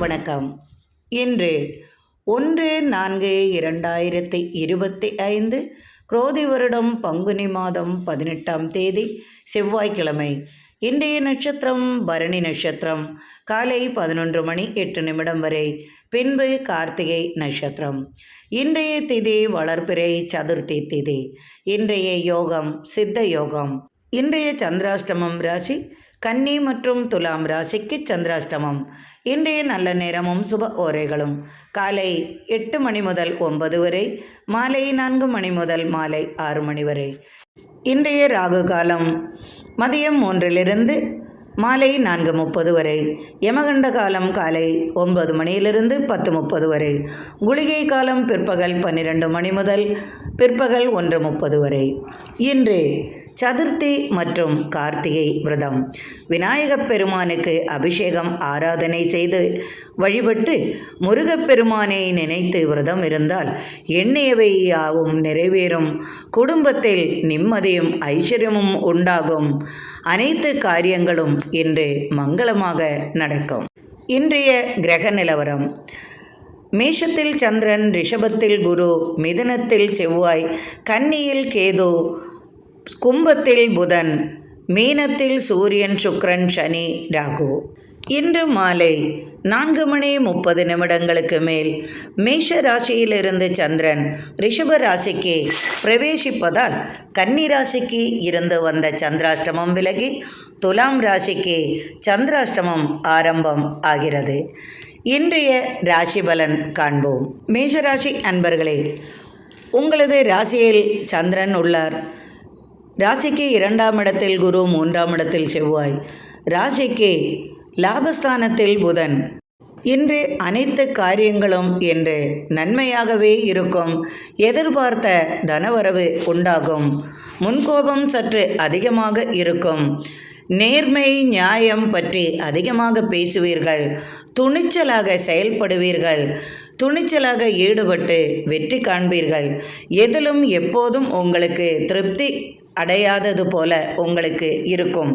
வணக்கம். இன்று 1/4/2025 குரோதி வருடம் பங்குனி மாதம் 18ஆம் தேதி செவ்வாய்க்கிழமை. இன்றைய நட்சத்திரம் பரணி நட்சத்திரம். காலை 11 மணி 8 நிமிடம் வரை. பின்பு கார்த்திகை நட்சத்திரம். இன்றைய திதி வளர்பிறை சதுர்த்தி திதி. இன்றைய யோகம் சித்த யோகம். இன்றைய சந்திராஷ்டமம் ராசி கன்னி மற்றும் துலாம் ராசிக்கு சந்திராஷ்டமம். இன்றைய நல்ல நேரமும் சுப ஓரைகளும் காலை 8 மணி முதல் 9 வரை, மாலை 4 மணி முதல் மாலை 6 மணி வரை. இன்றைய ராகு காலம் மதியம் 3 மாலை 4:30 வரை. யமகண்ட காலம் காலை 9 மணியிலிருந்து 10:30 வரை. குளிகை காலம் பிற்பகல் 12 மணி முதல் பிற்பகல் 1:30 வரை. இன்று சதுர்த்தி மற்றும் கார்த்திகை விரதம். விநாயகப் பெருமானுக்கு அபிஷேகம் ஆராதனை செய்து வழிபட்டு முருகப்பெருமானை நினைத்து விரதம் இருந்தால் எண்ணியவை யாவும் நிறைவேறும். குடும்பத்தில் நிம்மதியும் ஐஸ்வர்யமும் உண்டாகும். அனைத்து காரியங்களும் இன்று மங்களமாக நடக்கும். இன்றைய கிரக நிலவரம். மேஷத்தில் சந்திரன், ரிஷபத்தில் குரு, மிதுனத்தில் செவ்வாய், கன்னியில் கேது, கும்பத்தில் புதன், மீனத்தில் சூரியன், சுக்கிரன், சனி, ராகு. இன்று மாலை 4:30 மேல் மேஷ ராசியிலிருந்து சந்திரன் ரிஷப ராசிக்கு பிரவேசிப்பதால் கன்னி ராசிக்கு இருந்து வந்த சந்திராஷ்டமம் விலகி துலாம் ராசிக்கு சந்திராஷ்டமம் ஆரம்பம் ஆகிறது. இன்றைய ராசி பலன் காண்போம். மேஷராசி அன்பர்களே, உங்களது ராசியில் சந்திரன் உள்ளார். ராசிக்கு 2ஆம் இடத்தில் குரு, 3ஆம் இடத்தில் செவ்வாய், ராசிக்கு லாபஸ்தானத்தில் புதன். இன்று அனைத்து காரியங்களும் என்று நன்மையாகவே இருக்கும். எதிர்பார்த்த தனவரவு உண்டாகும். முன்கோபம் சற்று அதிகமாக இருக்கும். நேர்மை நியாயம் பற்றி அதிகமாக பேசுவீர்கள். துணிச்சலாக செயல்படுவீர்கள். துணிச்சலாக ஈடுபட்டு வெற்றி காண்பீர்கள். எதிலும் எப்போதும் உங்களுக்கு திருப்தி அடையாதது போல உங்களுக்கு இருக்கும்.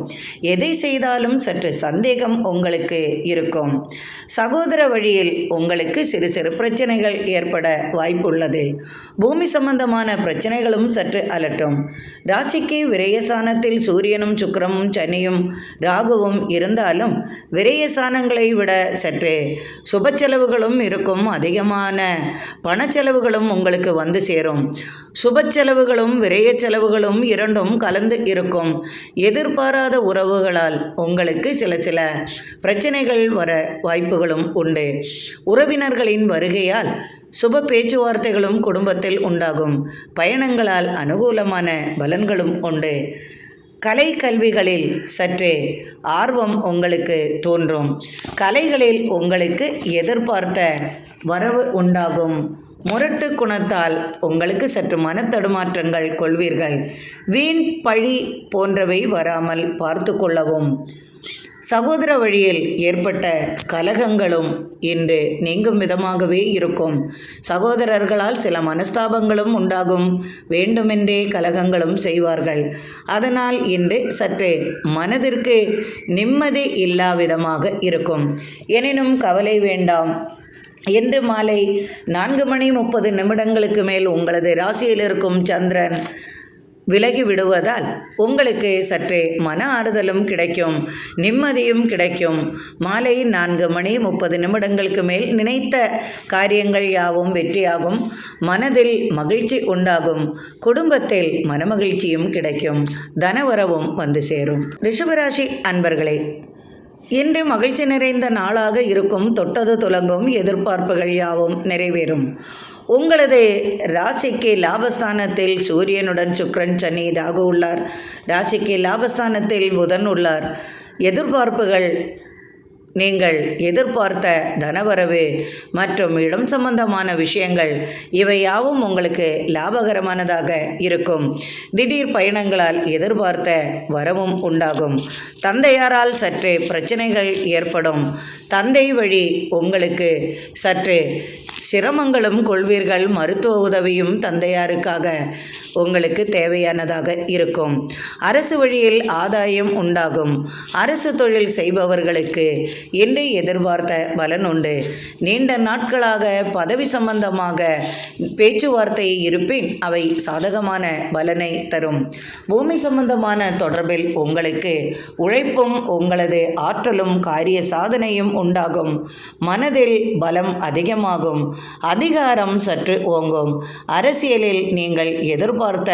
எதை செய்தாலும் சற்று சந்தேகம் உங்களுக்கு இருக்கும். சகோதர வழியில் உங்களுக்கு சிறு சிறு பிரச்சனைகள் ஏற்பட வாய்ப்புள்ளது. பூமி சம்பந்தமான பிரச்சனைகளும் சற்று அலட்டும். ராசிக்கு விரயசானத்தில் சூரியனும் சுக்கிரனும் சனியும் ராகுவும் இருந்தாலும் விரயசானங்களை விட சற்று சுப செலவுகளும் இருக்கும். அதிகமான பணச்செலவுகளும் உங்களுக்கு வந்து சேரும். சுப செலவுகளும் விரய செலவுகளும் இரண்டும் கலந்து இருக்கும். எதிர்பாராத உறவுகளால் உங்களுக்கு சில பிரச்சனைகள் வர வாய்ப்புகளும் உண்டு. உறவினர்களின் வருகையால் சுப பேச்சுவார்த்தைகளும் குடும்பத்தில் உண்டாகும். பயணங்களால் அனுகூலமான பலன்களும் உண்டு. கலை கல்விகளில் சற்றே ஆர்வம் உங்களுக்கு தோன்றும். கலைகளில் உங்களுக்கு எதிர்பார்த்த வரவு உண்டாகும். முரட்டு குணத்தால் உங்களுக்கு சற்று மனத்தடுமாற்றங்கள் கொள்வீர்கள். வீண் பழி போன்றவை வராமல் பார்த்து கொள்ளவும். சகோதர வழியில் ஏற்பட்ட கலகங்களும் இன்று நீங்கும் விதமாகவே இருக்கும். சகோதரர்களால் சில மனஸ்தாபங்களும் உண்டாகும். வேண்டுமென்றே கலகங்களும் செய்வார்கள். அதனால் இன்று சற்று மனதிற்கு நிம்மதி இல்லாவிதமாக இருக்கும். எனினும் கவலை வேண்டாம். இன்று மாலை 4:30 மேல் உங்களது ராசியில் இருக்கும் சந்திரன் விலகி விடுவதால் உங்களுக்கு சற்றே மன ஆறுதலும் கிடைக்கும். நிம்மதியும் கிடைக்கும். மாலை 4:30 மேல் நினைத்த காரியங்கள் யாவும் வெற்றியாகும். மனதில் மகிழ்ச்சி உண்டாகும். குடும்பத்தில் மனமகிழ்ச்சியும் கிடைக்கும். தனவரவும் வந்து சேரும். ரிஷபராசி அன்பர்களே, இன்று மகிழ்ச்சி நிறைந்த நாளாக இருக்கும். தொட்டது துலங்கும். எதிர்பார்ப்புகள் யாவும் நிறைவேறும். உங்களது ராசிக்கு லாபஸ்தானத்தில் சூரியனுடன் சுக்கிரன், சனி, ராகு உள்ளார். ராசிக்கு லாபஸ்தானத்தில் புதன் உள்ளார். எதிர்பார்ப்புகள், நீங்கள் எதிர்பார்த்த தனவரவு மற்றும் இடம் சம்பந்தமான விஷயங்கள் இவையாவும் உங்களுக்கு லாபகரமானதாக இருக்கும். திடீர் பயணங்களால் எதிர்பார்த்த வரவும் உண்டாகும். தந்தையாரால் சற்றே பிரச்சனைகள் ஏற்படும். தந்தை வழி உங்களுக்கு சற்று சிரமங்களும் கொள்வீர்கள். மருத்துவ உதவியும் தந்தையாருக்காக உங்களுக்கு தேவையானதாக இருக்கும். அரசு வழியில் ஆதாயம் உண்டாகும். அரசு தொழில் செய்பவர்களுக்கு என்று எதிர்பார்த்த பலன் உண்டு. நீண்ட நாட்களாக பதவி சம்பந்தமாக பேச்சுவார்த்தை இருப்பின் அவை சாதகமான பலனை தரும். பூமி சம்பந்தமான தொடர்பில் உங்களுக்கு உழைப்பும் உங்களது ஆற்றலும் காரிய சாதனையும் உண்டாகும். மனதில் பலம் அதிகமாகும். அதிகாரம் சற்று ஓங்கும். அரசியலில் நீங்கள் எதிர்பார்த்த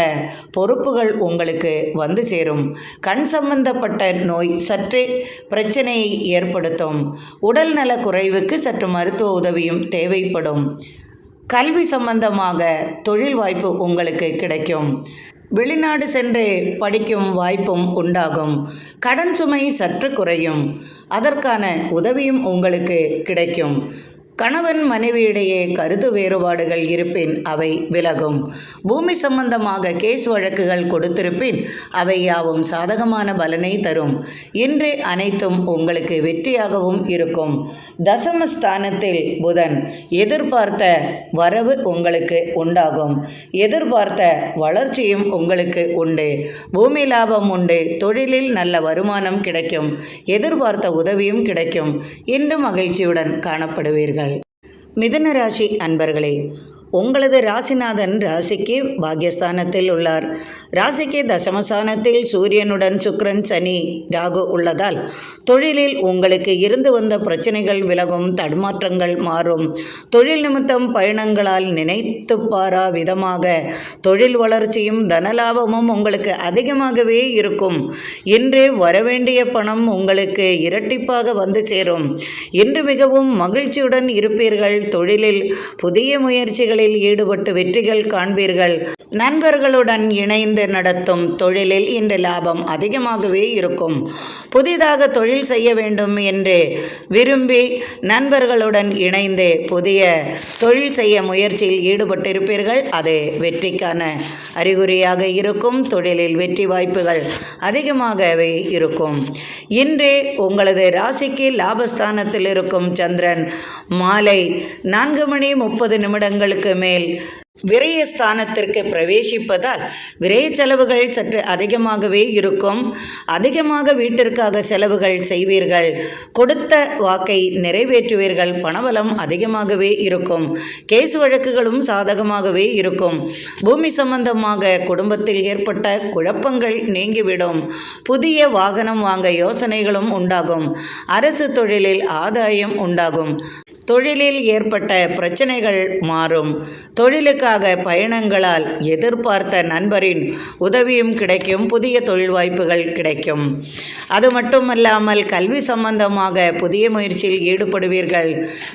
பொறுப்புகள் உங்களுக்கு வந்து சேரும். கண் சம்பந்தப்பட்ட நோய் சற்றே பிரச்சனையை ஏற்படுத்தும். உடல் நல குறைவுக்கு சற்று மருத்துவ உதவியும் தேவைப்படும். கல்வி சம்பந்தமாக தொழில் வாய்ப்பு உங்களுக்கு கிடைக்கும். வெளிநாடு சென்று படிக்கும் வாய்ப்பும் உண்டாகும். கடன் சுமை சற்று குறையும். அதற்கான உதவியும் உங்களுக்கு கிடைக்கும். கணவன் மனைவியிடையே கருத்து வேறுபாடுகள் இருப்பின் அவை விலகும். பூமி சம்பந்தமாக கேஸ் வழக்குகள் கொடுத்திருப்பின் அவை யாவும் சாதகமான பலனை தரும். இன்று அனைத்தும் உங்களுக்கு வெற்றியாகவும் இருக்கும். தசமஸ்தானத்தில் புதன். எதிர்பார்த்த வரவு உங்களுக்கு உண்டாகும். எதிர்பார்த்த வளர்ச்சியும் உங்களுக்கு உண்டு. பூமி லாபம் உண்டு. தொழிலில் நல்ல வருமானம் கிடைக்கும். எதிர்பார்த்த உதவியும் கிடைக்கும். இன்று மகிழ்ச்சியுடன் காணப்படுவீர்கள். மிதுன ராசி அன்பர்களே, உங்களது ராசிநாதன் ராசிக்கு பாக்யஸ்தானத்தில் உள்ளார். ராசிக்கு தசமஸ்தானத்தில் சூரியனுடன் சுக்கிரன், சனி, ராகு உள்ளதால் தொழிலில் உங்களுக்கு இருந்து வந்த பிரச்சனைகள் விலகும். தடுமாற்றங்கள் மாறும். தொழில் நிமித்தம் பயணங்களால் நினைத்து பாரா விதமாக தொழில் வளர்ச்சியும் தனலாபமும் உங்களுக்கு அதிகமாகவே இருக்கும். இன்று வரவேண்டிய பணம் உங்களுக்கு இரட்டிப்பாக வந்து சேரும். இன்று மிகவும் மகிழ்ச்சியுடன் இருப்பீர்கள். தொழிலில் புதிய முயற்சிகளில் ஈடுபட்டு வெற்றிகள் காண்பீர்கள். நண்பர்களுடன் இணைந்து நடத்தும் தொழிலில் இன்று லாபம் அதிகமாகவே இருக்கும். புதிதாக தொழில் செய்ய வேண்டும் என்று விரும்பி நண்பர்களுடன் இணைந்து புதிய தொழில் செய்ய முயற்சியில் ஈடுபட்டிருப்பீர்கள். அது வெற்றிக்கான அறிகுறியாக இருக்கும். தொழிலில் வெற்றி வாய்ப்புகள் அதிகமாகவே இருக்கும். இன்று உங்களது ராசிக்கு லாபஸ்தானத்தில் இருக்கும் சந்திரன் மாலை 4:30 மேல் விரயஸ்தானத்திற்கு பிரவேசிப்பதால் விரய செலவுகள் சற்று அதிகமாகவே இருக்கும். அதிகமாக வீட்டிற்காக செலவுகள் செய்வீர்கள். கொடுத்த வாக்கை நிறைவேற்றுவீர்கள். பணவளம் அதிகமாகவே இருக்கும். கேஸ் வழக்குகளும் சாதகமாகவே இருக்கும். பூமி சம்பந்தமாக குடும்பத்தில் ஏற்பட்ட குழப்பங்கள் நீங்கிவிடும். புதிய வாகனம் வாங்க யோசனைகளும் உண்டாகும். அரசு தொழிலில் ஆதாயம் உண்டாகும். தொழிலில் ஏற்பட்ட பிரச்சனைகள் மாறும். தொழிலுக்காக பயணங்களால் எதிர்பார்த்த நண்பரின் உதவியும் கிடைக்கும். புதிய தொழில் வாய்ப்புகள் கிடைக்கும். அது மட்டுமல்லாமல் கல்வி சம்பந்தமாக புதிய முயற்சியில் ஈடுபடுவீர்கள்.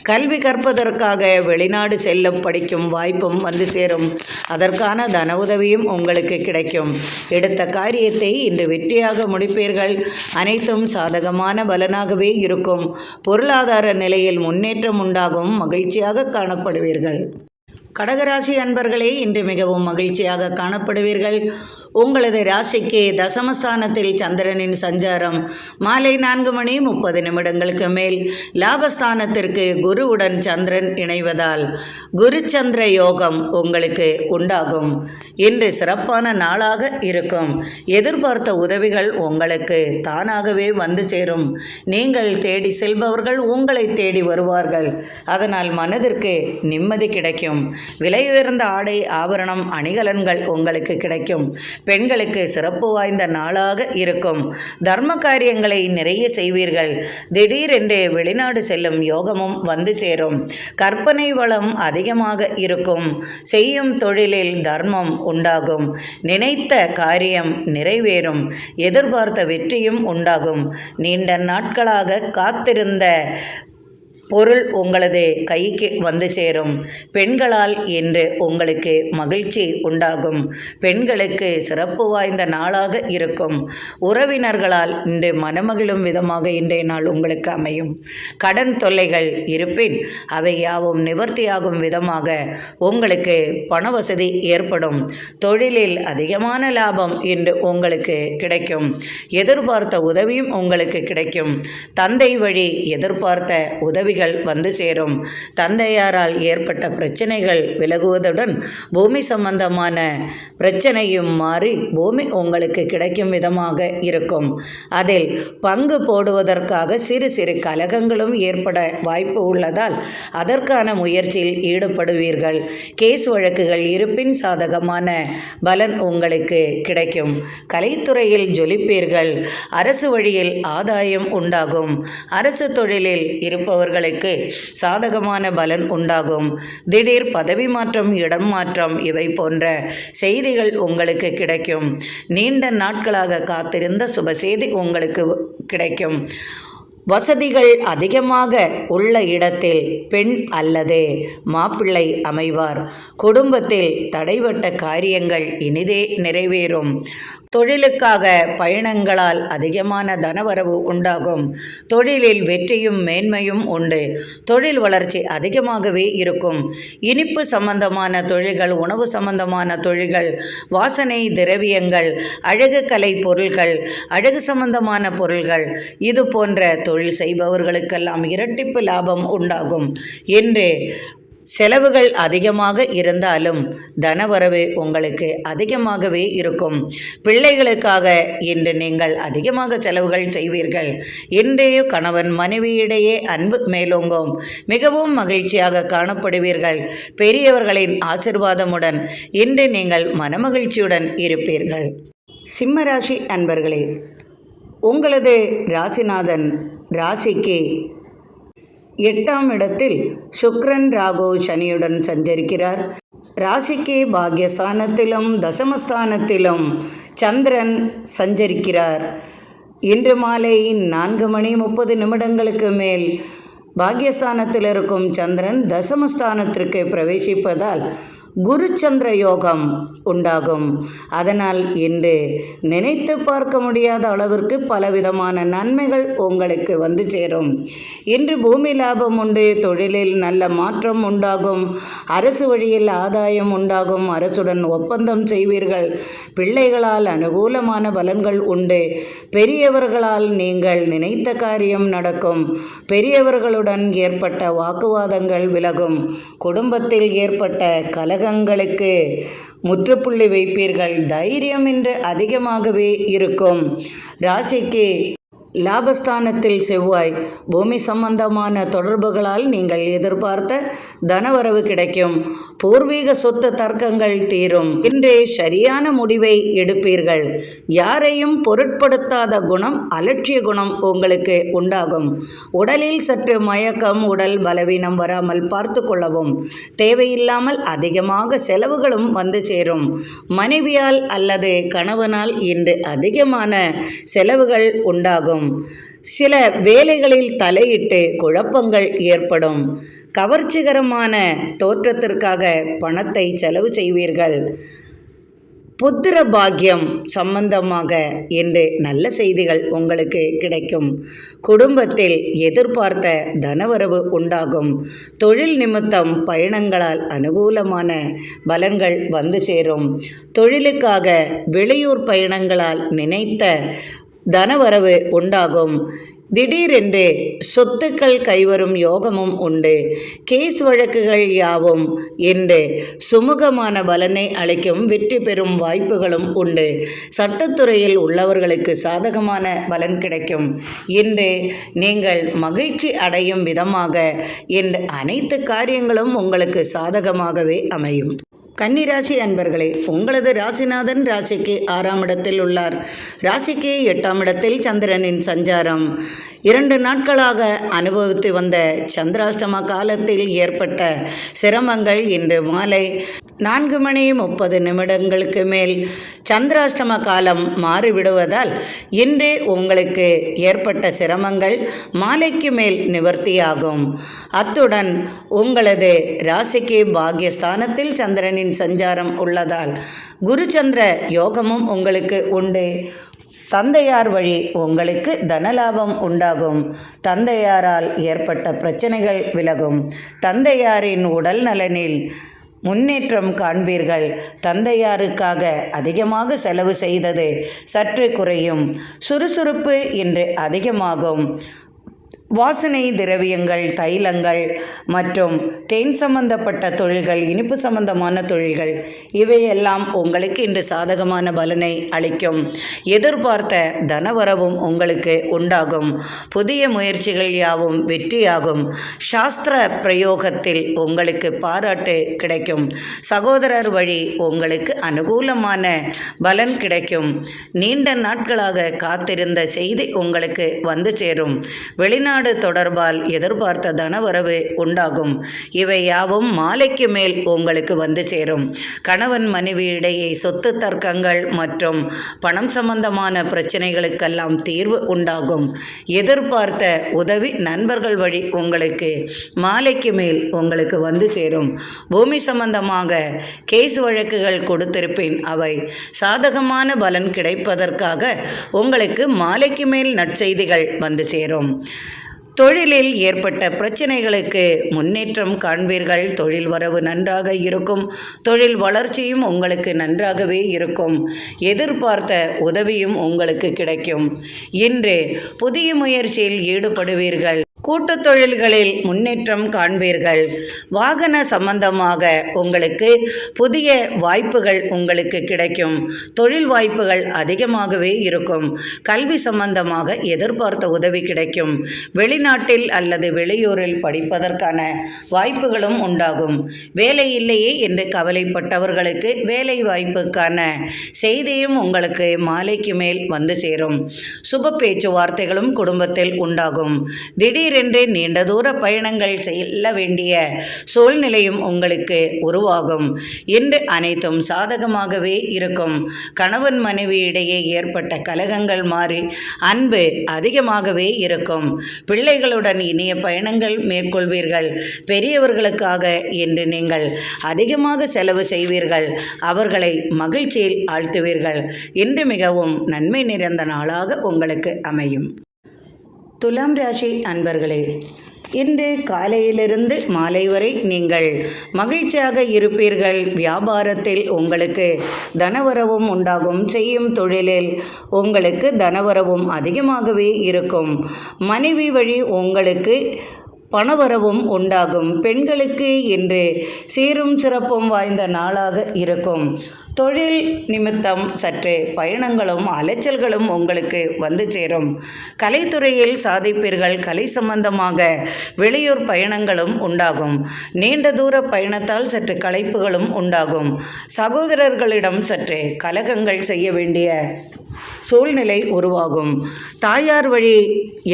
கல்வி கற்பதற்காக வெளிநாடு செல்ல படிக்கும் வாய்ப்பும் வந்து சேரும். அதற்கான தன உதவியும் உங்களுக்கு கிடைக்கும். எடுத்த காரியத்தை இன்று வெற்றியாக முடிப்பீர்கள். அனைத்தும் சாதகமான பலனாகவே இருக்கும். பொருளாதார நிலையில் முன்னேற்றம் உண்டாகும். மகிழ்ச்சியாக காணப்படுவீர்கள். கடகராசி அன்பர்களே, இன்று மிகவும் மகிழ்ச்சியாக காணப்படுவீர்கள். உங்களது ராசிக்கு தசமஸ்தானத்தில் சந்திரனின் சஞ்சாரம் மாலை 4:30 மேல் லாபஸ்தானத்திற்கு குருவுடன் சந்திரன் இணைவதால் குரு சந்திர யோகம் உங்களுக்கு உண்டாகும். இன்று சிறப்பான நாளாக இருக்கும். எதிர்பார்த்த உதவிகள் உங்களுக்கு தானாகவே வந்து சேரும். நீங்கள் தேடி செல்பவர்கள் உங்களை தேடி வருவார்கள். அதனால் மனதிற்கு நிம்மதி கிடைக்கும். விலையுயர்ந்த ஆடை ஆபரணம் அணிகலன்கள் உங்களுக்கு கிடைக்கும். பெண்களுக்கு சிறப்பு வாய்ந்த நாளாக இருக்கும். தர்ம காரியங்களை நிறைய செய்வீர்கள். திடீரென்று வெளிநாடு செல்லும் யோகமும் வந்து சேரும். கற்பனை வளம் அதிகமாக இருக்கும். செய்யும் தொழிலில் தர்மம் உண்டாகும். நினைத்த காரியம் நிறைவேறும். எதிர்பார்த்த வெற்றியும் உண்டாகும். நீண்ட நாட்களாக காத்திருந்த பொருள் உங்களது கைக்கு வந்து சேரும். பெண்களால் இன்று உங்களுக்கு மகிழ்ச்சி உண்டாகும். பெண்களுக்கு சிறப்பு வாய்ந்த நாளாக இருக்கும். உறவினர்களால் இன்று மனமகிழும் விதமாக இன்றைய நாள் உங்களுக்கு அமையும். கடன் தொல்லைகள் இருப்பின் அவை யாவும் நிவர்த்தியாகும் விதமாக உங்களுக்கு பண வசதி ஏற்படும். தொழிலில் அதிகமான லாபம் இன்று உங்களுக்கு கிடைக்கும். எதிர்பார்த்த உதவியும் உங்களுக்கு கிடைக்கும். தந்தை வழி எதிர்பார்த்த உதவி உதவிகள் வந்து சேரும். தந்தையாரால் ஏற்பட்ட பிரச்சனைகள் விலகுவதுடன் பூமி சம்பந்தமான பிரச்சனையும் மாறி பூமி உங்களுக்கு கிடைக்கும் விதமாக இருக்கும். அதில் பங்கு போடுவதற்காக சிறு சிறு கலகங்களும் ஏற்பட வாய்ப்பு உள்ளதால் அதற்கான முயற்சியில் ஈடுபடுவீர்கள். கேஸ் வழக்குகள் இருப்பின் சாதகமான பலன் உங்களுக்கு கிடைக்கும். கலைத்துறையில் ஜொலிப்பீர்கள். அரசு வழியில் ஆதாயம் உண்டாகும். அரசு தொழிலில் இருப்பவர்களுக்கு சாதகமான பலன் உண்டாகும். திடீர் பதவி மாற்றம், இடம் மாற்றம் இவை போன்ற செய்திகள் உங்களுக்கு கிடைக்கும். நீண்ட நாட்களாக காத்திருந்த சுப செய்தி உங்களுக்கு கிடைக்கும். வசதிகள் அதிகமாக உள்ள இடத்தில் பெண் அல்லது மாப்பிள்ளை அமைவார். குடும்பத்தில் தடைபட்ட காரியங்கள் இனிதே நிறைவேறும். தொழிலுக்காக பயணங்களால் அதிகமான தனவரவு உண்டாகும். தொழிலில் வெற்றியும் மேன்மையும் உண்டு. தொழில் வளர்ச்சி அதிகமாகவே இருக்கும். இனிப்பு சம்பந்தமான தொழில்கள், உணவு சம்பந்தமான தொழில்கள், வாசனை திரவியங்கள், அழகு கலை பொருள்கள், அழகு சம்பந்தமான பொருள்கள் இது போன்ற தொழில் செய்பவர்களுக்கெல்லாம் இரட்டிப்பு லாபம் உண்டாகும். என்று செலவுகள் அதிகமாக இருந்தாலும் தனவரவு உங்களுக்கு அதிகமாகவே இருக்கும். பிள்ளைகளுக்காக இன்று நீங்கள் அதிகமாக செலவுகள் செய்வீர்கள். இன்றைய கணவன் மனைவியிடையே அன்பு மேலோங்கும். மிகவும் மகிழ்ச்சியாக காணப்படுவீர்கள். பெரியவர்களின் ஆசிர்வாதமுடன் இன்று நீங்கள் மனமகிழ்ச்சியுடன் இருப்பீர்கள். சிம்மராசி அன்பர்களே, உங்களது ராசிநாதன் ராசிக்கு 8ஆம் இடத்தில் சுக்கிரன், ராகு, சனியுடன் சஞ்சரிக்கிறார். ராசிக்கு பாக்யஸ்தானத்திலும் தசமஸ்தானத்திலும் சந்திரன் சஞ்சரிக்கிறார். இன்று மாலை 4:30 மேல் பாக்யஸ்தானத்தில் இருக்கும் சந்திரன் தசமஸ்தானத்திற்கு பிரவேசிப்பதால் குரு சந்திர யோகம் உண்டாகும். அதனால் இன்று நினைத்து பார்க்க முடியாத அளவிற்கு பலவிதமான நன்மைகள் உங்களுக்கு வந்து சேரும். இன்று பூமி லாபம் உண்டு. தொழிலில் நல்ல மாற்றம் உண்டாகும். அரசு வழியில் ஆதாயம் உண்டாகும். அரசுடன் ஒப்பந்தம் செய்வீர்கள். பிள்ளைகளால் அனுகூலமான பலன்கள் உண்டு. பெரியவர்களால் நீங்கள் நினைத்த காரியம் நடக்கும். பெரியவர்களுடன் ஏற்பட்ட வாக்குவாதங்கள் விலகும். குடும்பத்தில் ஏற்பட்ட கலகங்களுக்கு முற்றுப்புள்ளி வைப்பீர்கள். தைரியம் இன்று அதிகமாகவே இருக்கும். ராசிக்கு லாபஸ்தானத்தில் செவ்வாய். பூமி சம்பந்தமான தொடர்புகளால் நீங்கள் எதிர்பார்த்த தனவரவு கிடைக்கும். பூர்வீக சொத்து தர்க்கங்கள் தீரும். இன்று சரியான முடிவை எடுப்பீர்கள். யாரையும் பொருட்படுத்தாத குணம், அலட்சிய குணம் உங்களுக்கு உண்டாகும். உடலில் சற்று மயக்கம், உடல் பலவீனம் வராமல் பார்த்து கொள்ளவும். தேவையில்லாமல் அதிகமாக செலவுகளும் வந்து சேரும். மனைவியால் அல்லது கணவனால் இன்று அதிகமான செலவுகள் உண்டாகும். சில வேலைகளில் தலையிட்டு குழப்பங்கள் ஏற்படும். கவர்ச்சிகரமான தோற்றத்திற்காக பணத்தை செலவு செய்வீர்கள். புத்திர பாக்கியம் சம்பந்தமாக இன்று நல்ல செய்திகள் உங்களுக்கு கிடைக்கும். குடும்பத்தில் எதிர்பார்த்த தனவரவு உண்டாகும். தொழில் நிமித்தம் பயணங்களால் அனுகூலமான பலன்கள் வந்து சேரும். தொழிலுக்காக வெளியூர் பயணங்களால் நினைத்த தனவரவு உண்டாகும். திடீரென்று சொத்துக்கள் கைவரும் யோகமும் உண்டு. கேஸ் வழக்குகள் யாவும் இன்று சுமூகமான பலனை அளிக்கும். வெற்றி பெறும் வாய்ப்புகளும் உண்டு. சட்டத்துறையில் உள்ளவர்களுக்கு சாதகமான பலன் கிடைக்கும். இன்று நீங்கள் மகிழ்ச்சி அடையும் விதமாக இன்று அனைத்து காரியங்களும் உங்களுக்கு சாதகமாகவே அமையும். கன்னிராசி அன்பர்களே, உங்களது ராசிநாதன் ராசிக்கு 6ஆம் இடத்தில் உள்ளார். ராசிக்கு 8ஆம் இடத்தில் சந்திரனின் சஞ்சாரம். 2 நாட்களாக அனுபவித்து வந்த சந்திராஷ்டம காலத்தில் ஏற்பட்ட சிரமங்கள் இன்று மாலை 4:30 மேல் சந்திராஷ்டம காலம் மாறிவிடுவதால் இன்று உங்களுக்கு ஏற்பட்ட சிரமங்கள் மாலைக்கு மேல் நிவர்த்தியாகும். அத்துடன் உங்களது ராசிக்கு பாக்யஸ்தானத்தில் சந்திரனின் சஞ்சாரம் உள்ளதால் குரு சந்திர யோகமும் உங்களுக்கு உண்டு. தந்தையார் வழி உங்களுக்கு தனலாபம் உண்டாகும். தந்தையாரால் ஏற்பட்ட பிரச்சனைகள் விலகும். தந்தையாரின் உடல் நலனில் முன்னேற்றம் காண்பீர்கள். தந்தையாருக்காக அதிகமாக செலவு செய்தது சற்று குறையும். சுறுசுறுப்பு இன்று அதிகமாகும். வாசனை திரவியங்கள், தைலங்கள் மற்றும் தேன் சம்பந்தப்பட்ட தொழில்கள், இனிப்பு சம்பந்தமான தொழில்கள் இவையெல்லாம் உங்களுக்கு இன்று சாதகமான பலனை அளிக்கும். எதிர்பார்த்த தனவரவும் உங்களுக்கு உண்டாகும். புதிய முயற்சிகள் யாவும் வெற்றியாகும். சாஸ்திர பிரயோகத்தில் உங்களுக்கு பாராட்டு கிடைக்கும். சகோதரர் வழி உங்களுக்கு அனுகூலமான பலன் கிடைக்கும். நீண்ட நாட்களாக காத்திருந்த செய்தி உங்களுக்கு வந்து சேரும். வெளிநாடு தொடர்பால் எதிர்பார்த்த தனவரவு உண்டாகும். இவை யாவும் மாலைக்கு மேல் உங்களுக்கு வந்து சேரும். கணவன் மனைவி இடையே சொத்து தர்க்கங்கள் மற்றும் பணம் சம்பந்தமான பிரச்சனைகளுக்கெல்லாம் தீர்வு உண்டாகும். எதிர்பார்த்த உதவி நண்பர்கள் வழி உங்களுக்கு மாலைக்கு மேல் உங்களுக்கு வந்து சேரும். பூமி சம்பந்தமாக கேஸ் வழக்குகள் கொடுத்திருப்பேன். அவை சாதகமான பலன் கிடைப்பதற்காக உங்களுக்கு மாலைக்கு மேல் நற்செய்திகள் வந்து சேரும். தொழிலில் ஏற்பட்ட பிரச்சனைகளுக்கு முன்னேற்றம் காண்பீர்கள். தொழில் வரவு நன்றாக இருக்கும். தொழில் வளர்ச்சியும் உங்களுக்கு நன்றாகவே இருக்கும். எதிர்பார்த்த உதவியும் உங்களுக்கு கிடைக்கும். இன்று புதிய முயற்சியில் ஈடுபடுவீர்கள். கூட்டுத் தொழில்களில் முன்னேற்றம் காண்பீர்கள். வாகன சம்பந்தமாக உங்களுக்கு புதிய வாய்ப்புகள் உங்களுக்கு கிடைக்கும். தொழில் வாய்ப்புகள் அதிகமாகவே இருக்கும். கல்வி சம்பந்தமாக எதிர்பார்த்த உதவி கிடைக்கும். வெளிநாட்டில் அல்லது வெளியூரில் படிப்பதற்கான வாய்ப்புகளும் உண்டாகும். வேலை இல்லையே என்று கவலைப்பட்டவர்களுக்கு வேலை வாய்ப்புக்கான செய்தியும் உங்களுக்கு மாலைக்கு மேல் வந்து சேரும். சுப பேச்சுவார்த்தைகளும் குடும்பத்தில் உண்டாகும். திடீரென்று நீண்ட தூர பயணங்கள் செல்ல வேண்டிய சூழ்நிலையும் உங்களுக்கு உருவாகும். இன்று அனைத்தும் சாதகமாகவே இருக்கும். கணவன் மனைவி இடையே ஏற்பட்ட கலகங்கள் மாறி அன்பு அதிகமாகவே இருக்கும். பிள்ளைகளுடன் இனிய பயணங்கள் மேற்கொள்வீர்கள். பெரியவர்களுக்காக இன்று நீங்கள் அதிகமாக செலவு செய்வீர்கள். அவர்களை மகிழ்ச்சியில் ஆழ்த்துவீர்கள். இன்று மிகவும் நன்மை நிறைந்த நாளாக உங்களுக்கு அமையும். துலாம் ராசி அன்பர்களே, இன்று காலையிலிருந்து மாலை வரை நீங்கள் மகிழ்ச்சியாக இருப்பீர்கள். வியாபாரத்தில் உங்களுக்கு தனவரவும் உண்டாகும். செய்யும் தொழிலில் உங்களுக்கு தனவரவும் அதிகமாகவே இருக்கும். மனைவி வழி உங்களுக்கு பணவரவும் உண்டாகும். பெண்களுக்கு இன்று சீரும் சிறப்பும் வாய்ந்த நாளாக இருக்கும். தொழில் நிமித்தம் சற்று பயணங்களும் அலைச்சல்களும் உங்களுக்கு வந்து சேரும். கலைத்துறையில் சாதிப்பீர்கள். கலை சம்பந்தமாக வெளியூர் பயணங்களும் உண்டாகும். நீண்ட தூர பயணத்தால் சற்று களைப்புகளும் உண்டாகும். சகோதரர்களிடம் சற்று கலகங்கள் செய்ய வேண்டிய சூழ்நிலை உருவாகும். தாயார் வழி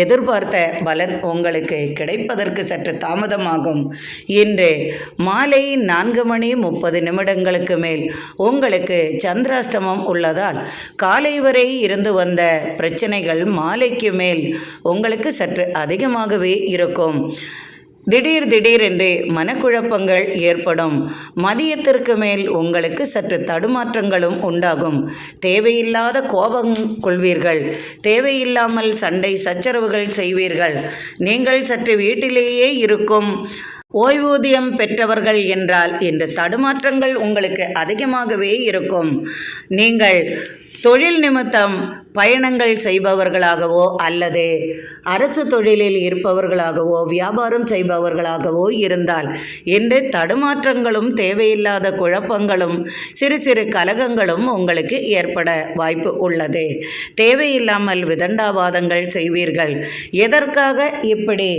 எதிர்பார்த்த பலன் உங்களுக்கு கிடைப்பதற்கு சற்று தாமதமாகும். இன்று மாலை 4:30 மேல் உங்களுக்கு சந்திராஷ்டமம் உள்ளதால் காலை வரை இருந்து வந்த பிரச்சனைகள் மாலைக்கு மேல் உங்களுக்கு சற்று அதிகமாகவே இருக்கும். திடீரென்று மனக்குழப்பங்கள் ஏற்படும். மதியத்திற்கு மேல் உங்களுக்கு சற்று தடுமாற்றங்களும் உண்டாகும். தேவையில்லாத கோபம் கொள்வீர்கள். தேவையில்லாமல் சண்டை சச்சரவுகள் செய்வீர்கள். நீங்கள் சற்று வீட்டிலேயே இருக்கும் ஓய்வூதியம் பெற்றவர்கள் என்றால் இன்று தடுமாற்றங்கள் உங்களுக்கு அதிகமாகவே இருக்கும். நீங்கள் தொழில் நிமித்தம் பயணங்கள் செய்பவர்களாகவோ அல்லது அரசு தொழிலில் இருப்பவர்களாகவோ வியாபாரம் செய்பவர்களாகவோ இருந்தால் இன்று தடுமாற்றங்களும் தேவையில்லாத குழப்பங்களும் சிறு சிறு கலகங்களும் உங்களுக்கு ஏற்பட வாய்ப்பு உள்ளது. தேவையில்லாமல் விதண்டாவாதங்கள் செய்வீர்கள். எதற்காக இப்படி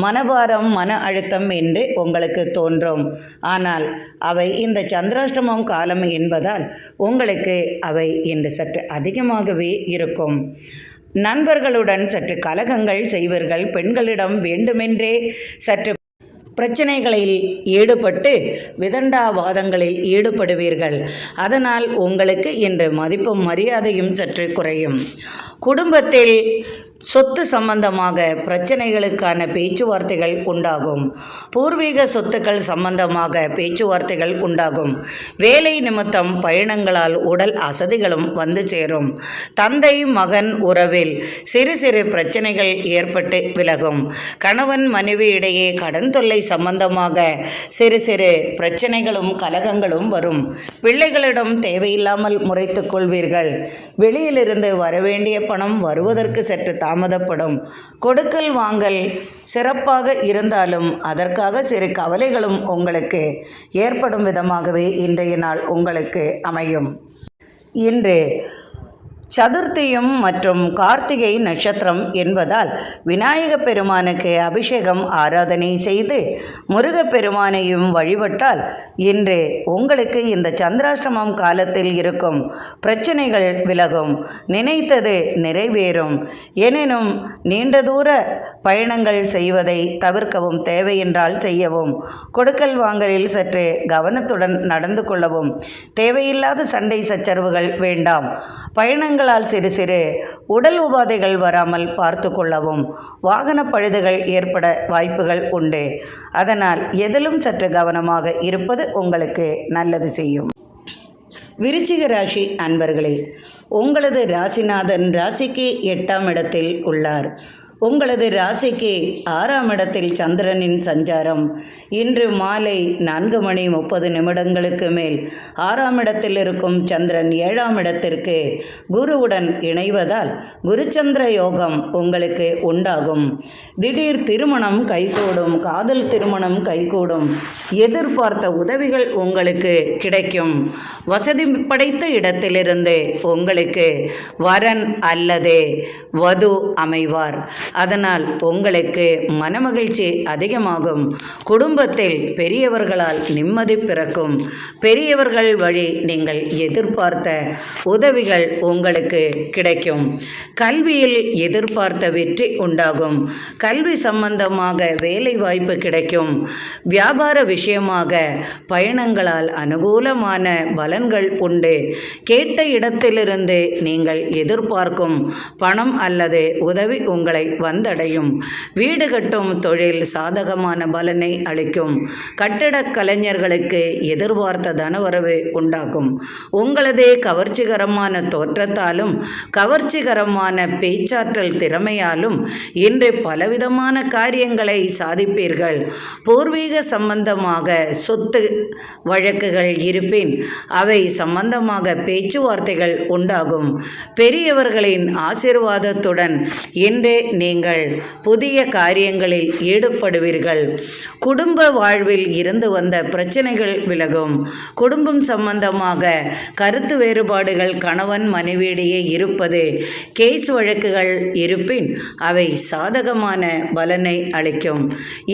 மனபாரம் மன அழுத்தம் என்று உங்களுக்கு தோன்றும். ஆனால் அவை இந்த சந்திராஷ்டமம் காலம் என்பதால் உங்களுக்கு அவை இன்று சற்று அதிகமாகவே இருக்கும். நண்பர்களுடன் சற்று கலகங்கள் செய்வீர்கள். பெண்களிடம் வேண்டுமென்றே சற்று பிரச்சனைகளில் ஈடுபட்டு விதண்டாவாதங்களில் ஈடுபடுவீர்கள். அதனால் உங்களுக்கு இன்று மதிப்பும் மரியாதையும் சற்று குறையும். குடும்பத்தில் சொத்து சம்பந்தமாக பிரச்சனைகளுக்கான பேச்சுவார்த்தைகள் உண்டாகும். பூர்வீக சொத்துக்கள் சம்பந்தமாக பேச்சுவார்த்தைகள் உண்டாகும். வேலை நிமித்தம் பயணங்களால் உடல் அசதிகளும் வந்து சேரும். தந்தை மகன் உறவில் சிறு சிறு பிரச்சனைகள் ஏற்பட்டு விலகும். கணவன் மனைவி இடையே கடன் தொல்லை சம்பந்தமாக சிறு சிறு பிரச்சனைகளும் கலகங்களும் வரும். பிள்ளைகளிடம் தேவையில்லாமல் முறைத்து கொள்வீர்கள். வெளியிலிருந்து வரவேண்டிய பணம் வருவதற்கு சற்று தாமதப்படும். கொடுக்கல் வாங்கல் சிறப்பாக இருந்தாலும் அதற்காக சிறு கவலைகளும் உங்களுக்கு ஏற்படும் விதமாகவே இன்றைய நாள் உங்களுக்கு அமையும். இன்று சதுர்த்தியும் மற்றும் கார்த்திகை நட்சத்திரம் என்பதால் விநாயகப் பெருமானுக்கு அபிஷேகம் ஆராதனை செய்து முருகப்பெருமானையும் வழிபட்டால் இன்று உங்களுக்கு இந்த சந்திராஷ்டமம் காலத்தில் இருக்கும் பிரச்சனைகள் விலகும், நினைத்தது நிறைவேறும். எனினும் நீண்ட தூர பயணங்கள் செய்வதை தவிர்க்கவும், தேவையென்றால் செய்யவும், கொடுக்கல் வாங்கலில் சற்று கவனத்துடன் நடந்து கொள்ளவும், தேவையில்லாத சண்டை சச்சரவுகள் வேண்டாம். பயணங்களால் சிறு சிறு உடல் உபாதைகள் வராமல் பார்த்து கொள்ளவும், வாகன பழுதுகள் ஏற்பட வாய்ப்புகள் உண்டு. அதனால் எதிலும் சற்று கவனமாக இருப்பது உங்களுக்கு நல்லது செய்யும். விருச்சிக ராசி அன்பர்களே, உங்களது ராசிநாதன் ராசிக்கு 8ஆம் இடத்தில் உள்ளார். உங்களது ராசிக்கு 6ஆம் இடத்தில் சந்திரனின் சஞ்சாரம். இன்று மாலை 4:30 மேல் 6ஆம் இடத்தில் இருக்கும் சந்திரன் 7ஆம் இடத்திற்கு குருவுடன் இணைவதால் குருச்சந்திர யோகம் உங்களுக்கு உண்டாகும். திடீர் திருமணம் கைகூடும், காதல் திருமணம் கைகூடும், எதிர்பார்த்த உதவிகள் உங்களுக்கு கிடைக்கும். வசதி படைத்த இடத்திலிருந்து உங்களுக்கு வரன் அல்லது வது அமைவார். அதனால் உங்களுக்கு மனமகிழ்ச்சி அதிகமாகும். குடும்பத்தில் பெரியவர்களால் நிம்மதி பிறக்கும். பெரியவர்கள் வழி நீங்கள் எதிர்பார்த்த உதவிகள் உங்களுக்கு கிடைக்கும். கல்வியில் எதிர்பார்த்த வெற்றி உண்டாகும். கல்வி சம்பந்தமாக வேலை வாய்ப்பு கிடைக்கும். வியாபார விஷயமாக பயணங்களால் அனுகூலமான பலன்கள் உண்டு. கேட்ட இடத்திலிருந்து நீங்கள் எதிர்பார்க்கும் பணம் அல்லது உதவி உங்களை வந்தடையும். வீடு கட்டும் தொழில் சாதகமான பலனை அளிக்கும். கட்டிடக் கலைஞர்களுக்கு எதிர்பார்த்த தனவரவு உண்டாகும். உங்களது கவர்ச்சிகரமான தோற்றத்தாலும் கவர்ச்சிகரமான பேச்சாற்றல் திறமையாலும் இன்று பலவிதமான காரியங்களை சாதிப்பீர்கள். பூர்வீக சம்பந்தமாக சொத்து வழக்குகள் இருப்பின் அவை சம்பந்தமாக பேச்சுவார்த்தைகள் உண்டாகும். பெரியவர்களின் ஆசீர்வாதத்துடன் இன்று நீங்கள் புதிய காரியங்களில் ஈடுபடுவீர்கள். குடும்ப வாழ்வில் இருந்து வந்த பிரச்சனைகள் விலகும். குடும்பம் சம்பந்தமாக கருத்து வேறுபாடுகள் கணவன் மனைவியிடையே இருப்பது, கேஸ் வழக்குகள் இருப்பின் அவை சாதகமான பலனை அளிக்கும்.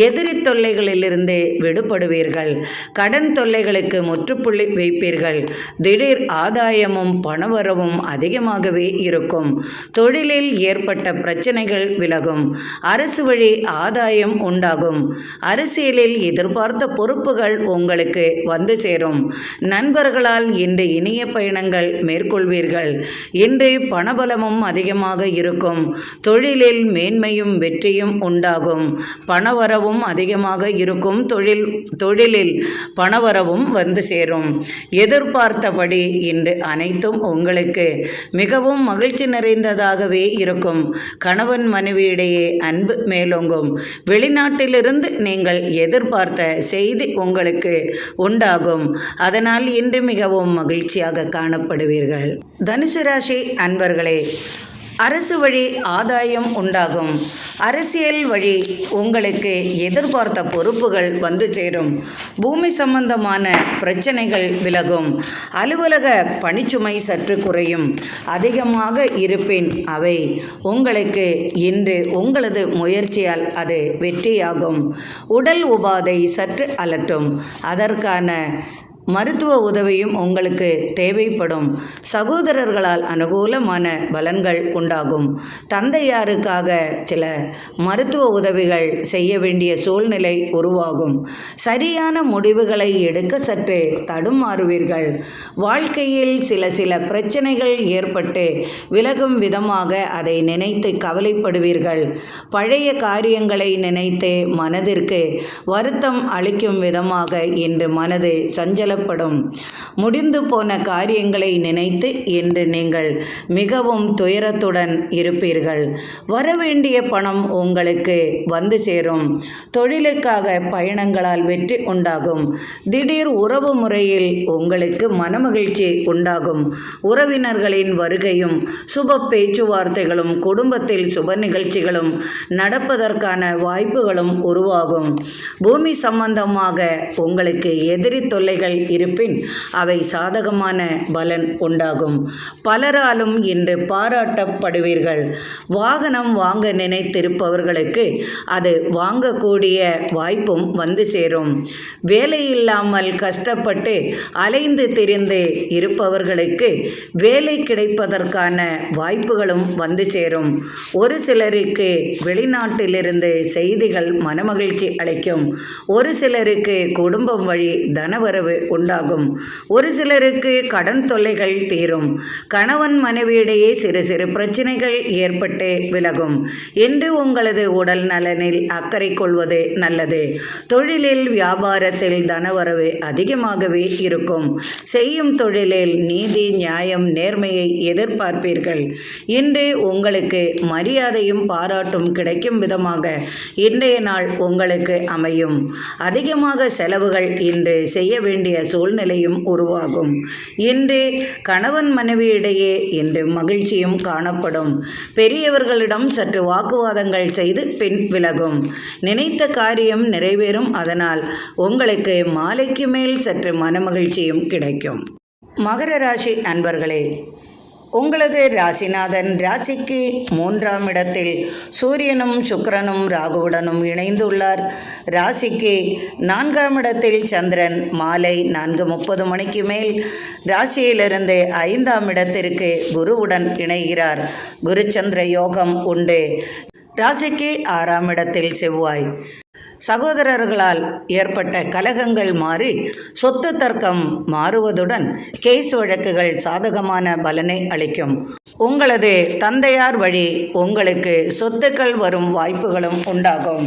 எதிரி தொல்லைகளிலிருந்து விடுபடுவீர்கள். கடன் தொல்லைகளுக்கு முற்றுப்புள்ளி வைப்பீர்கள். திடீர் ஆதாயமும் பணவரவும் அதிகமாகவே இருக்கும். தொழிலில் ஏற்பட்ட பிரச்சனைகள் விலகும். அரசு வழி ஆதாயம் உண்டாகும். அரசியலில் எதிர்பார்த்த பொறுப்புகள் உங்களுக்கு வந்து சேரும். நண்பர்களால் இன்று இனிய பயணங்கள் மேற்கொள்வீர்கள். இன்று பணபலமும் அதிகமாக இருக்கும். தொழிலில் மேன்மையும் வெற்றியும் உண்டாகும். பணவரவும் அதிகமாக இருக்கும். தொழிலில் பணவரவும் வந்து சேரும். எதிர்பார்த்தபடி இன்று அனைத்தும் உங்களுக்கு மிகவும் மகிழ்ச்சி நிறைந்ததாகவே இருக்கும். கணவன் மனைவியிடையே அன்பு மேலோங்கும். வெளிநாட்டிலிருந்து நீங்கள் எதிர்பார்த்த செய்தி உங்களுக்கு உண்டாகும். அதனால் இன்று மிகவும் மகிழ்ச்சியாக காணப்படுவீர்கள். தனுசு ராசி அன்பர்களே, அரசு வழி ஆதாயம் உண்டாகும். அரசியல் வழி உங்களுக்கு எதிர்பார்த்த பொறுப்புகள் வந்து சேரும். பூமி சம்பந்தமான பிரச்சனைகள் விலகும். அலுவலக பணிச்சுமை சற்று குறையும். அதிகமாக இருப்பின் அவை உங்களுக்கு இன்று உங்களது முயற்சியால் அது வெற்றியாகும். உடல் உபாதை சற்று அலட்டும். அதற்கான மருத்துவ உதவியும் உங்களுக்கு தேவைப்படும். சகோதரர்களால் அனுகூலமான பலன்கள் உண்டாகும். தந்தையாருக்காக சில மருத்துவ உதவிகள் செய்ய வேண்டிய சூழ்நிலை உருவாகும். சரியான முடிவுகளை எடுக்க சற்று தடுமாறுவீர்கள். வாழ்க்கையில் சில பிரச்சனைகள் ஏற்பட்டு விலகும் விதமாக அதை நினைத்து கவலைப்படுவீர்கள். பழைய காரியங்களை நினைத்து மனதிற்கு வருத்தம் அளிக்கும் விதமாக இன்று மனது சஞ்சல நிறுத்தப்படும். முடிந்து போன காரியங்களை நினைத்து இன்று நீங்கள் மிகவும் துயரத்துடன் இருப்பீர்கள். வரவேண்டிய பணம் உங்களுக்கு வந்து சேரும். தொழிலுக்காக பயணங்களால் வெற்றி உண்டாகும். திடீர் உறவு முறையில் உங்களுக்கு மனமகிழ்ச்சி உண்டாகும். உறவினர்களின் வருகையும் சுப பேச்சுவார்த்தைகளும் குடும்பத்தில் சுப நிகழ்ச்சிகளும் நடப்பதற்கான வாய்ப்புகளும் உருவாகும். பூமி சம்பந்தமாக உங்களுக்கு எதிரி தொல்லைகள் இருப்பின் அவை சாதகமான பலன் உண்டாகும். பலராலும் இன்று பாராட்டப்படுவீர்கள். வாகனம் வாங்க நினைத்திருப்பவர்களுக்கு அது வாங்கக்கூடிய வாய்ப்பும் வந்து சேரும். வேலையில்லாமல் கஷ்டப்பட்டு அலைந்து திரிந்து இருப்பவர்களுக்கு வேலை கிடைப்பதற்கான வாய்ப்புகளும் வந்து சேரும். ஒரு சிலருக்கு வெளிநாட்டிலிருந்து செய்திகள் மனமகிழ்ச்சி அளிக்கும். ஒரு சிலருக்கு குடும்பம் வழி தனவரவு உண்டாகும். ஒரு சிலருக்கு கடன் தொல்லைகள் தீரும். கணவன் மனைவியிடையே சிறு சிறு பிரச்சனைகள் ஏற்பட்டு விலகும். என்று உங்களது உடல் நலனில் அக்கறை கொள்வது நல்லது. தொழிலில் வியாபாரத்தில் தனவரவு அதிகமாகவே இருக்கும். செய்யும் தொழிலில் நீதி நியாயம் நேர்மையை எதிர்பார்ப்பீர்கள். இன்று உங்களுக்கு மரியாதையும் பாராட்டும் கிடைக்கும் விதமாக இன்றைய நாள் உங்களுக்கு அமையும். அதிகமாக செலவுகள் இன்று செய்ய வேண்டிய சூழ்நிலையும் உருவாகும். இன்று கணவன் மனைவியிடையே இன்று மகிழ்ச்சியும் காணப்படும். பெரியவர்களிடம் சற்று வாக்குவாதங்கள் செய்து பின் விலகும். நினைத்த காரியம் நிறைவேறும். அதனால் உங்களுக்கு மாலைக்கு மேல் சற்று மனமகிழ்ச்சியும் கிடைக்கும். மகர ராசி அன்பர்களே, உங்களது ராசிநாதன் ராசிக்கு 3ஆம் இடத்தில் சூரியனும் சுக்கிரனும் ராகுவுடனும் இணைந்துள்ளார். ராசிக்கு 4ஆம் இடத்தில் சந்திரன் மாலை 4:30 மணிக்கு மேல் ராசியிலிருந்து 5ஆம் இடத்திற்கு குருவுடன் இணைகிறார். குரு சந்திர யோகம் உண்டு. ராசிக்கு 6ஆம் இடத்தில் செவ்வாய். சகோதரர்களால் ஏற்பட்ட கலகங்கள் மாறி சொத்து தர்க்கம் மாறுவதுடன் கேஸ் வழக்குகள் சாதகமான பலனை அளிக்கும். உங்களது தந்தையார் வழி உங்களுக்கு சொத்துக்கள் வரும் வாய்ப்புகளும் உண்டாகும்.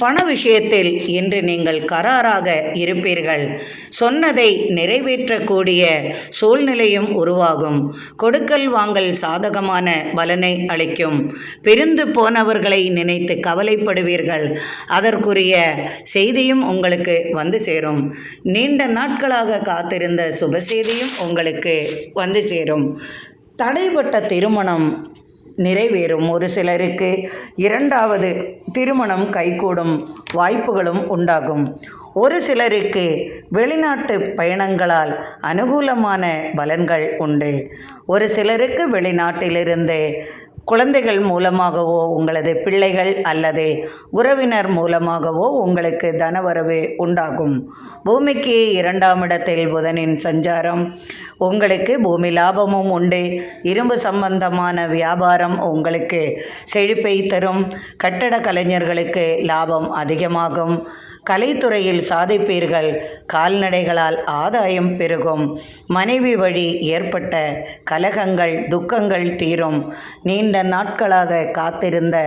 பண விஷயத்தில் இன்று நீங்கள் கராராக இருப்பீர்கள். சொன்னதை நிறைவேற்றக்கூடிய சூழ்நிலையும் உருவாகும். கொடுக்கல் வாங்கல் சாதகமான பலனை அளிக்கும். பிரிந்து போனவர்களை நினைத்து கவலைப்படுவீர்கள். அதற்குரிய செய்தியும் உங்களுக்கு வந்து சேரும். நீண்ட நாட்களாக காத்திருந்த சுப செய்தியும் உங்களுக்கு வந்து சேரும். தடைப்பட்ட திருமணம் நிறைவேறும். ஒரு சிலருக்கு 2வது திருமணம் கைகூடும் வாய்ப்புகளும் உண்டாகும். ஒரு சிலருக்கு வெளிநாட்டு பயணங்களால் அனுகூலமான பலன்கள் உண்டு. ஒரு சிலருக்கு வெளிநாட்டிலிருந்து குழந்தைகள் மூலமாகவோ உங்களது பிள்ளைகள் அல்லது உறவினர் மூலமாகவோ உங்களுக்கு தனவரவு உண்டாகும். பூமிக்கு 2ஆம் இடத்தில் புதனின் சஞ்சாரம். உங்களுக்கு பூமி லாபமும் உண்டு. இரும்பு சம்பந்தமான வியாபாரம் உங்களுக்கு செழிப்பை தரும். கட்டட கலைஞர்களுக்கு லாபம் அதிகமாகும். கலைத்துறையில் சாதிப்பீர்கள். கால்நடைகளால் ஆதாயம் பெருகும். மனைவி வழி ஏற்பட்ட கலகங்கள் துக்கங்கள் தீரும். நீண்ட நாட்களாக காத்திருந்த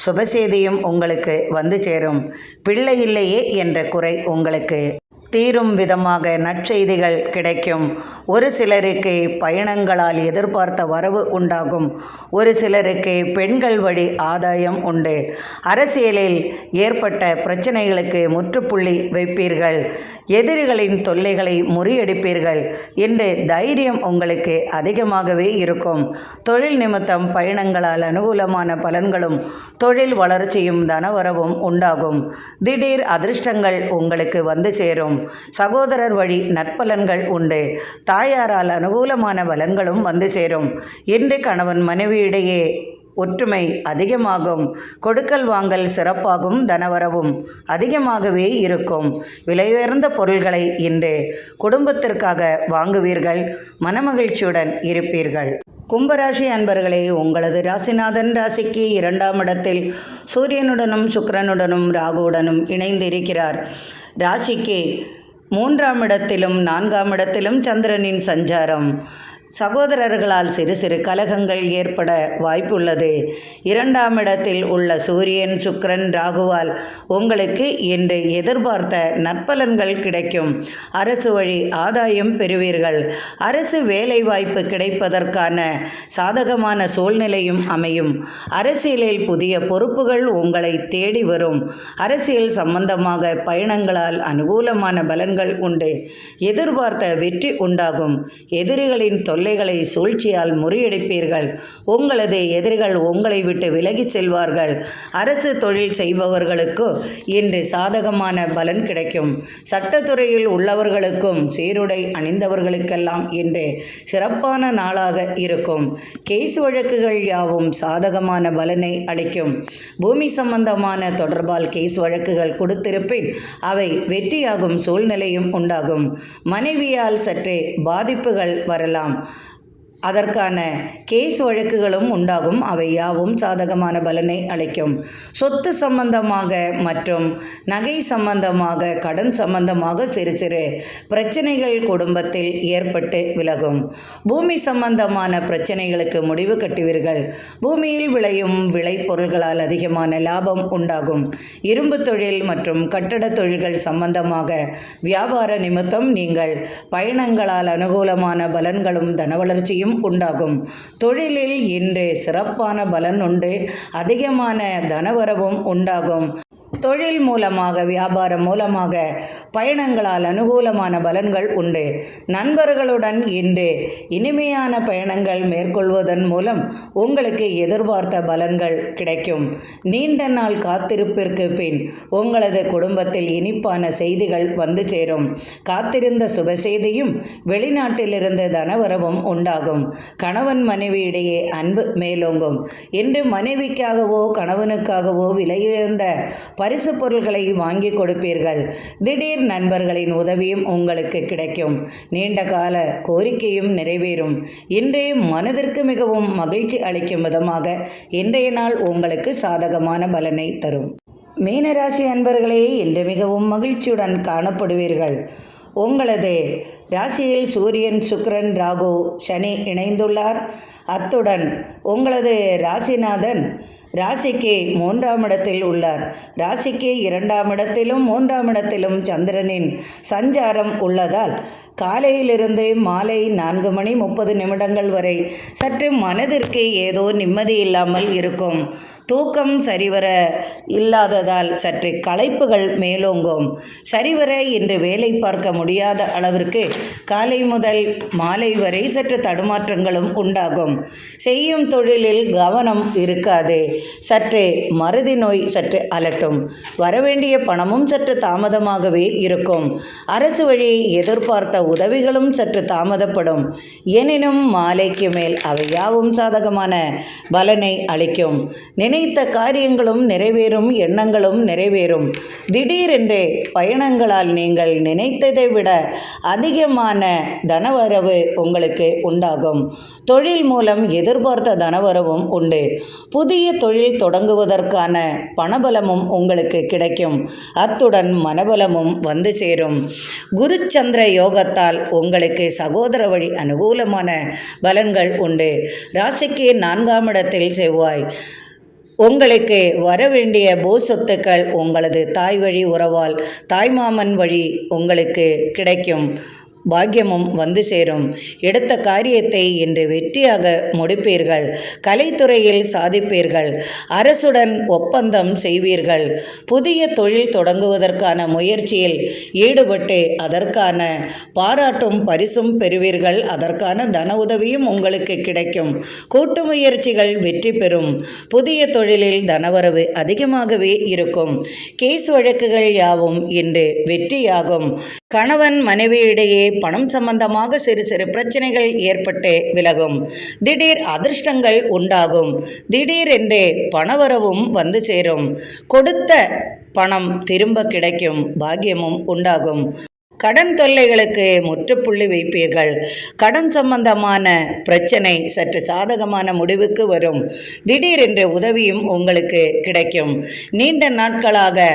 சுபசெய்தியும் உங்களுக்கு வந்து சேரும். பிள்ளை இல்லையே என்ற குறை உங்களுக்கு தீரும் விதமாக நற்செய்திகள் கிடைக்கும். ஒரு சிலருக்கு பயணங்களால் எதிர்பார்த்த வரவு உண்டாகும். ஒரு சிலருக்கு பெண்கள் வழி ஆதாயம் உண்டு. அரசியலில் ஏற்பட்ட பிரச்சனைகளுக்கு முற்றுப்புள்ளி வைப்பீர்கள். எதிரிகளின் தொல்லைகளை முறியடிப்பீர்கள் என்று தைரியம் உங்களுக்கு அதிகமாகவே இருக்கும். தொழில் நிமித்தம் பயணங்களால் அனுகூலமான பலன்களும் தொழில் வளர்ச்சியும் தனவரவும் உண்டாகும். திடீர் அதிர்ஷ்டங்கள் உங்களுக்கு வந்து சேரும். சகோதரர் வழி நற்பலன்கள் உண்டு. தாயாரால் அனுகூலமான பலன்களும் வந்து சேரும். இன்று கணவன் மனைவியிடையே ஒற்றுமை அதிகமாகும். கொடுக்கல் வாங்கல் சிறப்பாகும். தனவரவும் அதிகமாகவே இருக்கும். விலையுயர்ந்த பொருள்களை இன்று குடும்பத்திற்காக வாங்குவீர்கள். மனமகிழ்ச்சியுடன் இருப்பீர்கள். கும்பராசி அன்பர்களே, உங்களது ராசிநாதன் ராசிக்கு 2ஆம் இடத்தில் சூரியனுடனும் சுக்கிரனுடனும் ராகுவுடனும் இணைந்து இருக்கிறார். ராசிக்கு 3ஆம் இடத்திலும் 4ஆம் இடத்திலும் சந்திரனின் சஞ்சாரம். சகோதரர்களால் சிறு சிறு கலகங்கள் ஏற்பட வாய்ப்புள்ளது. 2ஆம் இடத்தில் உள்ள சூரியன் சுக்கிரன் ராகுவால் உங்களுக்கு இன்று எதிர்பார்த்த நற்பலன்கள் கிடைக்கும். அரசு வழி ஆதாயம் பெறுவீர்கள். அரசு வேலை வாய்ப்பு கிடைப்பதற்கான சாதகமான சூழ்நிலையும் அமையும். அரசியலில் புதிய பொறுப்புகள் உங்களை தேடி வரும். அரசியல் சம்பந்தமாக பயணங்களால் அனுகூலமான பலன்கள் உண்டு. எதிர்பார்த்த வெற்றி உண்டாகும். எதிரிகளின் தொல்லைகளை சூழ்ச்சியால் முறியடிப்பீர்கள். உங்களது எதிரிகள் உங்களை விட்டு விலகி செல்வார்கள். அரசு தொழில் செய்பவர்களுக்கு இன்று சாதகமான பலன் கிடைக்கும். சட்டத்துறையில் உள்ளவர்களுக்கும் சீருடை அணிந்தவர்களுக்கெல்லாம் இன்று சிறப்பான நாளாக இருக்கும். கேஸ் வழக்குகள் யாவும் சாதகமான பலனை அளிக்கும். பூமி சம்பந்தமான தொடர்பால் கேஸ் வழக்குகள் கொடுத்திருப்பின் அவை வெற்றியாகும் சூழ்நிலையும் உண்டாகும். மனைவியால் சற்றே பாதிப்புகள் வரலாம். அதற்கான கேஸ் வழக்குகளும் உண்டாகும். அவை யாவும் சாதகமான பலனை அளிக்கும். சொத்து சம்பந்தமாக மற்றும் நகை சம்பந்தமாக கடன் சம்பந்தமாக சிறு சிறு பிரச்சனைகள் குடும்பத்தில் ஏற்பட்டு விலகும். பூமி சம்பந்தமான பிரச்சனைகளுக்கு முடிவு கட்டுவீர்கள். பூமியில் விளையும் விளைபொருள்களால் அதிகமான லாபம் உண்டாகும். இரும்பு தொழில் மற்றும் கட்டட தொழில்கள் சம்பந்தமாக வியாபார நிமித்தம் நீங்கள் பயணங்களால் அனுகூலமான பலன்களும் தனவளர்ச்சியும் உண்டாகும். தொழிலில் இன்று சிறப்பான பலன் உண்டு. அதிகமான தனவரவும் உண்டாகும். தொழில் மூலமாக வியாபாரம் மூலமாக பயணங்களால் அனுகூலமான பலன்கள் உண்டு. நண்பர்களுடன் இன்று இனிமையான பயணங்கள் மேற்கொள்வதன் மூலம் உங்களுக்கு எதிர்பார்த்த பலன்கள் கிடைக்கும். நீண்ட நாள் காத்திருப்பிற்கு பின் உங்களது குடும்பத்தில் இனிப்பான செய்திகள் வந்து சேரும். காத்திருந்த சுப செய்தியும் வெளிநாட்டிலிருந்து தனவரவும் உண்டாகும். கணவன் மனைவி இடையே அன்பு மேலோங்கும். இன்று மனைவிக்காகவோ கணவனுக்காகவோ விலையுயர்ந்த பரிசு பொருள்களை வாங்கி கொடுப்பீர்கள். திடீர் நண்பர்களின் உதவியும் உங்களுக்கு கிடைக்கும். நீண்ட கால கோரிக்கையும் நிறைவேறும். இன்றைய மனதிற்கு மிகவும் மகிழ்ச்சி அளிக்கும் விதமாக இன்றைய நாள் உங்களுக்கு சாதகமான பலனை தரும். மீனராசி அன்பர்களே, இன்று மிகவும் மகிழ்ச்சியுடன் காணப்படுவீர்கள். உங்களது ராசியில் சூரியன் சுக்கிரன் ராகு சனி இணைந்துள்ளார். அத்துடன் உங்களது ராசிநாதன் ராசிக்கு 3ஆம் இடத்தில் உள்ளார். ராசிக்கு 2ஆம் இடத்திலும் 3ஆம் இடத்திலும் சந்திரனின் சஞ்சாரம் உள்ளதால் காலையிலிருந்து மாலை 4:30 வரை சற்று மனதிற்கு ஏதோ நிம்மதி இல்லாமல் இருக்கும். தூக்கம் சரிவர இல்லாததால் சற்று களைப்புகள் மேலோங்கும். சரிவர இன்று வேலை பார்க்க முடியாத அளவிற்கு காலை முதல் மாலை வரை சற்று தடுமாற்றங்களும் உண்டாகும். செய்யும் தொழிலில் கவனம் இருக்காது. சற்று மறதி நோய் சற்று அலட்டும். வரவேண்டிய பணமும் சற்று தாமதமாகவே இருக்கும். அரசு வழி எதிர்பார்த்த உதவிகளும் சற்று தாமதப்படும். எனினும் மாலைக்கு மேல் அவை யாவும் சாதகமான பலனை அளிக்கும். நினைத்த காரியங்களும் நிறைவேறும். எண்ணங்களும் நிறைவேறும். திடீரென்று பயணங்களால் நீங்கள் நினைத்ததை விட அதிகமான தனவரவு உங்களுக்கு உண்டாகும். தொழில் மூலம் எதிர்பார்த்த தனவரவும் உண்டு. புதிய தொழில் தொடங்குவதற்கான பணபலமும் உங்களுக்கு கிடைக்கும். அத்துடன் மனபலமும் வந்து சேரும். குரு சந்திர யோகத்தால் உங்களுக்கு சகோதர வழி அனுகூலமான பலன்கள் உண்டு. ராசிக்கு 4ஆம் இடத்தில் செவ்வாய். உங்களுக்கு வரவேண்டிய சொத்துக்கள் உங்களது தாய் வழி உறவால் தாய்மாமன் வழி உங்களுக்கு கிடைக்கும். பாக்கியமும் வந்து சேரும். எடுத்த காரியத்தை இன்று வெற்றியாக முடிப்பீர்கள். கலைத்துறையில் சாதிப்பீர்கள். அரசுடன் ஒப்பந்தம் செய்வீர்கள். புதிய தொழில் தொடங்குவதற்கான முயற்சியில் ஈடுபட்டு அதற்கான பாராட்டும் பரிசும் பெறுவீர்கள். அதற்கான தன உதவியும் உங்களுக்கு கிடைக்கும். கூட்டு முயற்சிகள் வெற்றி பெறும். புதிய தொழிலில் தனவரவு அதிகமாகவே இருக்கும். கேஸ் வழக்குகள் யாவும் இன்று வெற்றியாகும். கணவன் மனைவியிடையே பணம் சம்பந்தமாக சிறு சிறு பிரச்சனைகள் ஏற்பட்டு விலகும். திடீர் அதிர்ஷ்டங்கள் உண்டாகும். திடீரென்று பணவரவும் வந்து சேரும். கொடுத்த பணம் திரும்ப கிடைக்கும். பாக்கியமும் உண்டாகும். கடன் தொல்லைகளுக்கு முற்றுப்புள்ளி வைப்பீர்கள். கடன் சம்பந்தமான பிரச்சனை சற்று சாதகமான முடிவுக்கு வரும். திடீரென்று உதவியும் உங்களுக்கு கிடைக்கும். நீண்ட நாட்களாக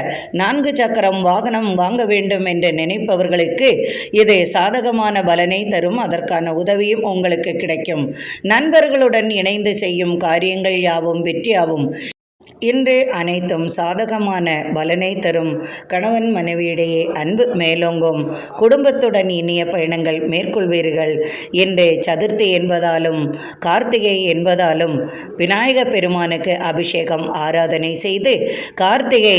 4 சக்கரம் வாகனம் வாங்க வேண்டும் என்று நினைப்பவர்களுக்கு இது சாதகமான பலனை தரும். அதற்கான உதவியும் உங்களுக்கு கிடைக்கும். நண்பர்களுடன் இணைந்து செய்யும் காரியங்கள் யாவும் வெற்றியாகும். இன்று அனைத்தும் சாதகமான பலனை தரும். கணவன் மனைவியிடையே அன்பு மேலோங்கும். குடும்பத்துடன் இனிய பயணங்கள் மேற்கொள்வீர்கள். இன்று சதுர்த்தி என்பதாலும் கார்த்திகை என்பதாலும் விநாயக பெருமானுக்கு அபிஷேகம் ஆராதனை செய்து கார்த்திகை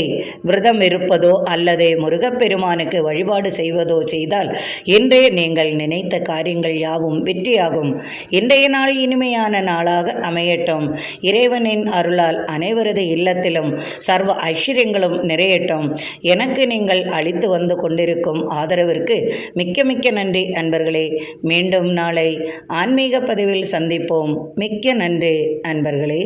விரதம் இருப்பதோ அல்லது முருகப்பெருமானுக்கு வழிபாடு செய்வதோ செய்தால் இன்றே நீங்கள் நினைத்த காரியங்கள் யாவும் வெற்றியாகும். இன்றைய நாள் இனிமையான நாளாக அமையட்டும். இறைவனின் அருளால் அனைவரது இல்லத்திலும் சர்வ ஐஸ்வர்யங்களும் நிறையட்டும். எனக்கு நீங்கள் அளித்து வந்து கொண்டிருக்கும் ஆதரவிற்கு மிக்க மிக்க நன்றி அன்பர்களே. மீண்டும் நாளை ஆன்மீக பதிவில் சந்திப்போம். மிக்க நன்றி அன்பர்களே.